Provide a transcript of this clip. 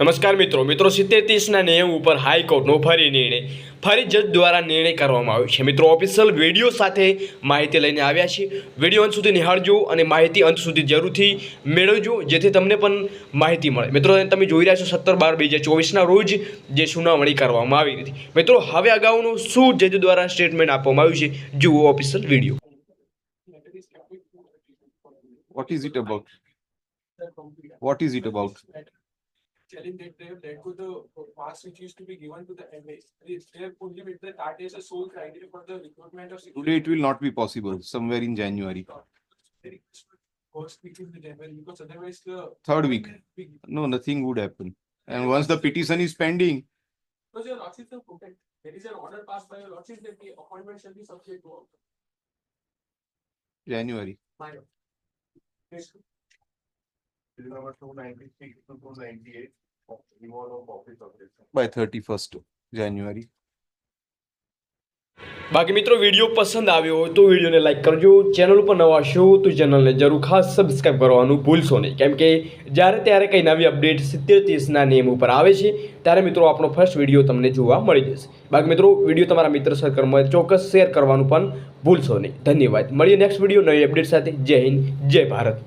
નમસ્કાર મિત્રો 70-30ના નિયમ ઉપર હાઈકોર્ટનો ફરી જજ દ્વારા નિર્ણય કરવામાં આવ્યો છે। મિત્રો ઓફિશિયલ વિડીયો સાથે માહિતી લઈને આવ્યા છે। વિડીયો અંત સુધી નિહાળજો અને માહિતી અંત સુધી જરૂરથી મેળવજો જેથી તમને પણ માહિતી મળે। મિત્રો તમે જોઈ રહ્યા છો 17/12/2024ના રોજ જે સુનાવણી કરવામાં આવી હતી। મિત્રો હવે અગાઉનું શું જજ દ્વારા સ્ટેટમેન્ટ આપવામાં આવ્યું છે જુઓ official video. What is it about? What is it about? Telling that they have led to the pass which used to be given to the MA. They have only made that as a sole criteria for the recruitment of security. Today it will not be possible. Somewhere in January. First week in the January, because otherwise the Third week. No, nothing would happen. And once the petition is pending, because your lordship is protect. There is an order passed by your lordship that the appointment shall be subject to January. minor. Yes. Bill number 296 to 298 of removal of office of this. By 31st January. બાકી મિત્રો video પસંદ આવ્યો હોય તો વિડીયોને like કરજો। Channel ઉપર નવા છો તો ચેનલને જરૂર ખાસ સબસ્ક્રાઈબ કરવાનું ભૂલશો નહીં, કેમ કે જ્યારે ત્યારે કંઈ નવી અપડેટ 70-30ના નિયમ ઉપર આવે છે ત્યારે મિત્રો આપણો ફર્સ્ટ વિડીયો તમને જોવા મળી જશે। બાકી મિત્રો વિડીયો તમારા મિત્ર સર્કલમાં ચોક્કસ શેર કરવાનું પણ ભૂલશો નહીં। ધન્યવાદ। મળીએ નેક્સ્ટ વિડીયો નવી અપડેટ સાથે। જય હિન્દ, જય ભારત।